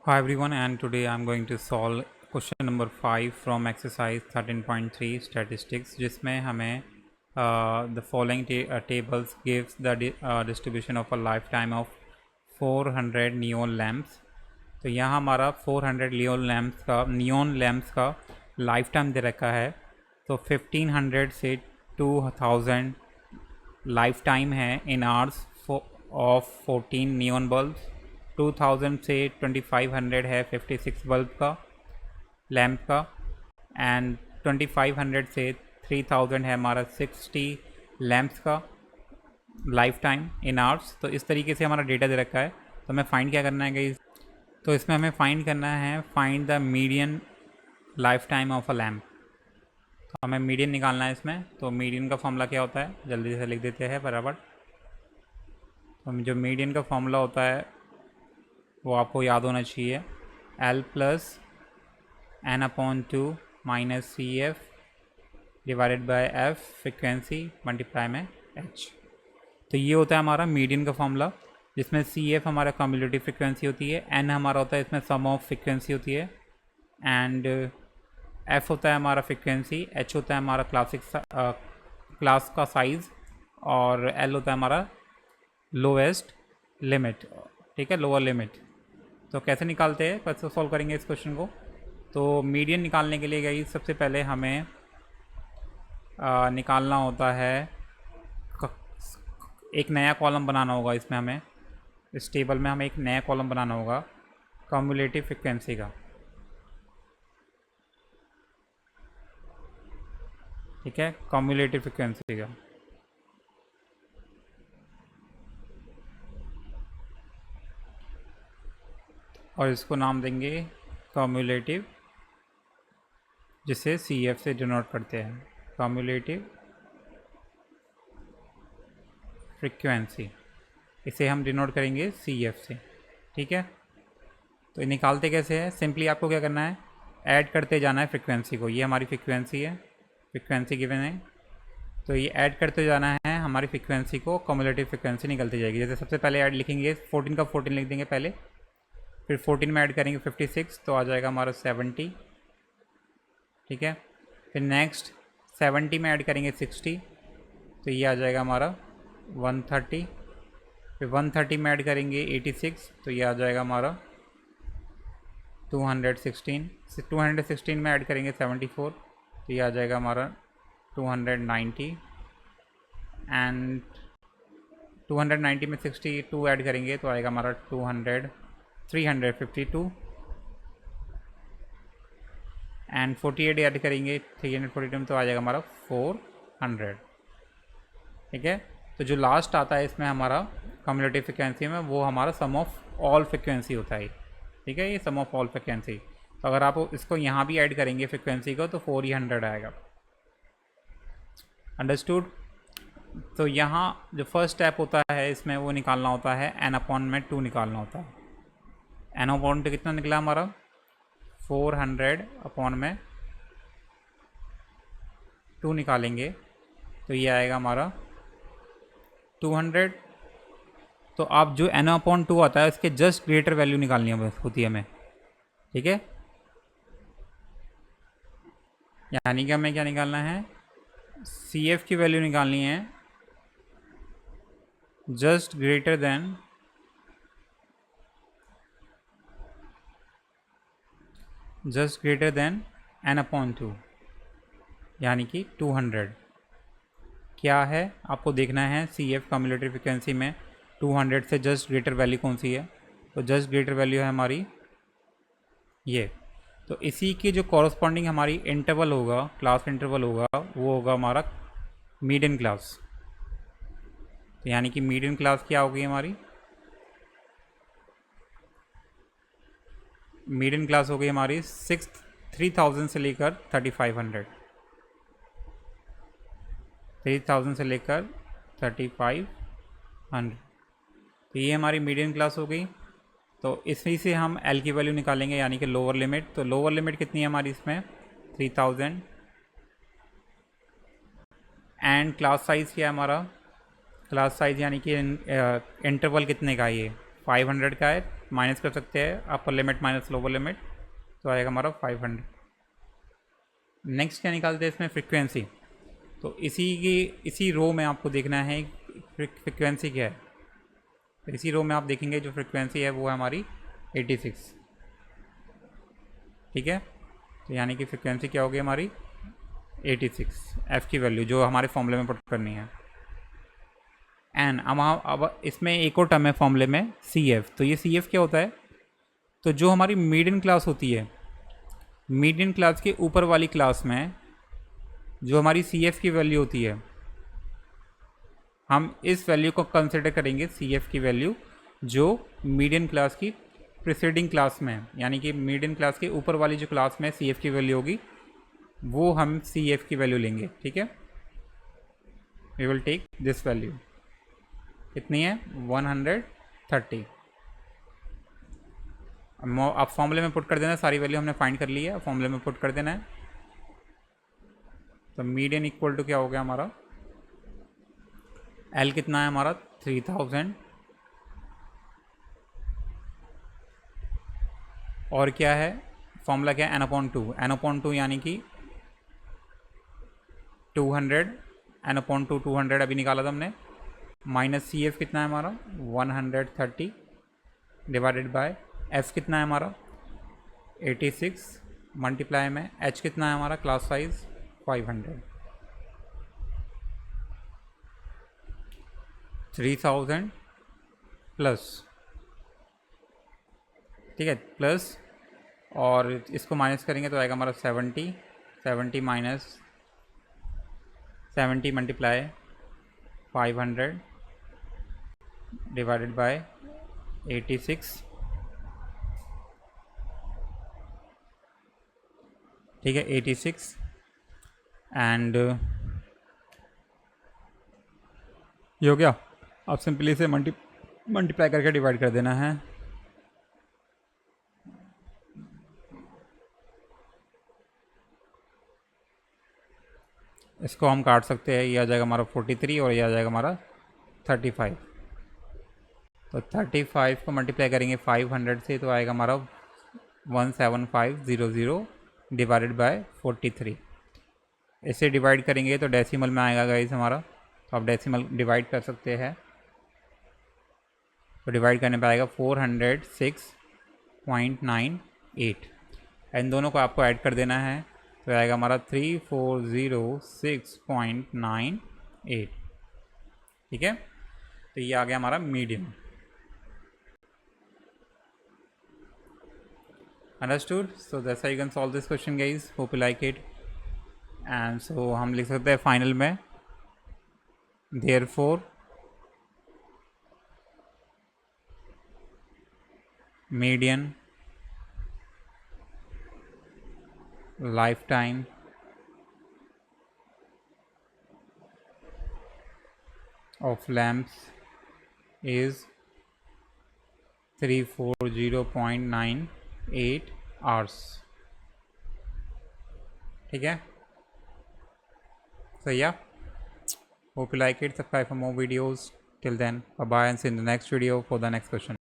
Hi everyone, and today I'm going to solve question number 5 from exercise 13.3 statistics, जिसमें हमें the following tables gives the distribution of a lifetime of 400 neon lamps. तो यहाँ हमारा 400 neon lamps का life time दे रखा है। तो 1500 से 2000 लाइफ टाइम है in hours of 14 neon bulb. 2000 से 2500 है 56 बल्ब का लैम्प का, एंड 2500 से 3000 है हमारा 60 लैम्प्स का लाइफ टाइम इन आवर्स। तो इस तरीके से हमारा डेटा दे रखा है। तो हमें फाइंड क्या करना है गाइस? तो इसमें हमें फाइंड करना है find the median life time of a lamp. तो हमें मीडियन निकालना है इसमें। तो मीडियन का फॉर्मूला क्या होता है, जल्दी से लिख देते हैं बराबर। तो जो मीडियन का फॉर्मूला होता है वो आपको याद होना चाहिए, L plus N/2 minus C F divided by F frequency multiply में H। तो ये होता है हमारा मीडियन का फॉर्मूला, जिसमें सी एफ हमारा कम्युलेटिव फ्रिक्वेंसी होती है, N हमारा होता है इसमें सम ऑफ फ्रिक्वेंसी होती है, एंड F होता है हमारा फ्रिक्वेंसी, H होता है हमारा क्लास का साइज़, और L होता है हमारा लोएस्ट लिमिट, ठीक है, लोअर लिमिट। तो कैसे निकालते हैं, कैसे सॉल्व करेंगे इस क्वेश्चन को? तो मीडियन निकालने के लिए गई सबसे पहले हमें निकालना होता है, एक नया कॉलम बनाना होगा। इसमें हमें इस टेबल में हमें एक नया कॉलम बनाना होगा कम्युलेटिव फ्रिक्वेंसी का, ठीक है, कम्युलेटिव फ्रिक्वेंसी का। और इसको नाम देंगे कम्युलेटिव, जिसे सी एफ से डिनोट करते हैं, कम्युलेटिव फ्रिक्वेंसी। इसे हम डिनोट करेंगे सी एफ से, ठीक है। तो निकालते कैसे हैं? सिंपली आपको क्या करना है, ऐड करते जाना है फ्रिक्वेंसी को। ये हमारी फ्रिक्वेंसी है, फ्रिक्वेंसी गिवन है, तो ये ऐड करते जाना है हमारी फ्रिक्वेंसी को, कम्युलेटिव फ्रिक्वेंसी निकलती जाएगी। जैसे सबसे पहले ऐड लिखेंगे 14 का 14 लिख देंगे पहले, फिर 14 में ऐड करेंगे 56, तो आ जाएगा हमारा 70, ठीक है। फिर नेक्स्ट 70 में ऐड करेंगे 60, तो ये आ जाएगा हमारा 130। फिर 130 में ऐड करेंगे 86, तो ये आ जाएगा हमारा 216। 216 में ऐड करेंगे 74, तो ये आ जाएगा हमारा 290, एंड 290 में 62 ऐड करेंगे तो आएगा हमारा 352, एंड 48 ऐड करेंगे 342 में तो आ जाएगा हमारा 400, ठीक है। तो जो लास्ट आता है इसमें हमारा कम्युलेटिव फ्रिक्वेंसी में, वो हमारा सम ऑफ ऑल फ्रिक्वेंसी होता है, ठीक है, ये सम ऑफ ऑल फ्रिक्वेंसी। तो अगर आप इसको यहाँ भी ऐड करेंगे फ्रिक्वेंसी को तो 400 आएगा। अंडरस्टूड? तो यहाँ जो फर्स्ट स्टेप होता है इसमें वो निकालना होता है N/2 निकालना होता है। N/2 कितना निकला हमारा? 400/2 निकालेंगे तो ये आएगा हमारा 200। तो आप जो N/2 आता है उसके जस्ट ग्रेटर वैल्यू निकालनी होती है हमें, ठीक है। यानी कि हमें क्या निकालना है, सी एफ की वैल्यू निकालनी है जस्ट ग्रेटर देन N/2, यानी कि 200। क्या है आपको देखना है, सी एफ कम्युलेटिव फ्रिक्वेंसी में 200 से जस्ट ग्रेटर वैल्यू कौन सी है? तो जस्ट ग्रेटर वैल्यू है हमारी ये। तो इसी की जो कॉरस्पॉन्डिंग हमारी इंटरवल होगा, क्लास इंटरवल होगा, वो होगा हमारा मीडियन क्लास। तो यानी कि मीडियन क्लास क्या होगी हमारी? मीडियन क्लास हो गई हमारी 3000 से लेकर 3500, 3000 से लेकर 3500। तो ये हमारी मीडियन क्लास हो गई। तो इसी से हम L की वैल्यू निकालेंगे, यानी कि लोअर लिमिट। तो लोअर लिमिट कितनी है हमारी इसमें? 3000। एंड क्लास साइज़ क्या है हमारा? क्लास साइज़ यानी कि इंटरवल कितने का है? ये 500 का है, माइनस कर सकते हैं, upper limit minus lower limit, तो आएगा हमारा 500। नेक्स्ट क्या निकालते हैं इसमें, फ्रिक्वेंसी। तो इसी रो में आपको देखना है फ्रिक्वेंसी क्या है। तो इसी रो में आप देखेंगे जो फ्रिक्वेंसी है वो है हमारी 86, ठीक है। तो यानी कि फ्रिक्वेंसी क्या होगी हमारी 86, एफ़ की वैल्यू जो हमारे फॉर्मूले में पुट करनी है। एन अब इसमें एक और टर्म है फॉर्मूले में, सी एफ। तो ये सी एफ क्या होता है, तो जो हमारी मीडियन क्लास होती है, मीडियन क्लास के ऊपर वाली क्लास में जो हमारी सी एफ की वैल्यू होती है, हम इस वैल्यू को कंसिडर करेंगे सी एफ की वैल्यू जो मीडियन क्लास की प्रीसीडिंग क्लास में है। यानी कि मीडियन क्लास के ऊपर वाली जो क्लास में सी एफ की वैल्यू होगी वो हम सी एफ की वैल्यू लेंगे, ठीक है। We will take this value, कितनी है 130। आप फॉर्मूले में पुट कर देना, सारी वैल्यू हमने फाइंड कर ली है, फॉर्मूले में पुट कर देना है। तो मीडियन इक्वल टू क्या हो गया हमारा, एल कितना है हमारा 3000, और क्या है फॉर्मूला क्या है, N upon two. N upon two यानी कि 200, एन अपॉन टू 200 अभी निकाला था हमने, माइनस सी एफ कितना है हमारा 130 डिवाइडेड बाय एफ कितना है हमारा 86, मल्टीप्लाई में एच कितना है हमारा क्लास साइज 500, 3000 प्लस, ठीक है, प्लस, और इसको माइनस करेंगे तो आएगा हमारा 70 माइनस 70 मल्टीप्लाई 500 डिवाइडेड बाय 86, ठीक है 86, एंड ये हो गया। आप सिंपली इसे मल्टीप्लाई करके डिवाइड कर देना है। इसको हम काट सकते हैं, ये आ जाएगा हमारा 43 और ये आ जाएगा हमारा 35। तो 35 को मल्टीप्लाई करेंगे 500 से तो आएगा हमारा 17500 डिवाइडेड बाय 43। इसे डिवाइड करेंगे तो डेसिमल में आएगा गाइस हमारा, तो आप डेसिमल डिवाइड कर सकते हैं। तो डिवाइड करने पे आएगा 406.98। इन दोनों को आपको ऐड कर देना है तो आएगा हमारा 3406.98, ठीक है। तो ये आ गया हमारा medium. Understood. So that's how you can solve this question guys, hope you like it. And so हम लिख सकते हैं फाइनल में, therefore median lifetime of lamps is 340.98 hours, ठीक है। So yeah, hope you like it. Subscribe for more videos. Till then, bye bye and see you in the next video for the next question.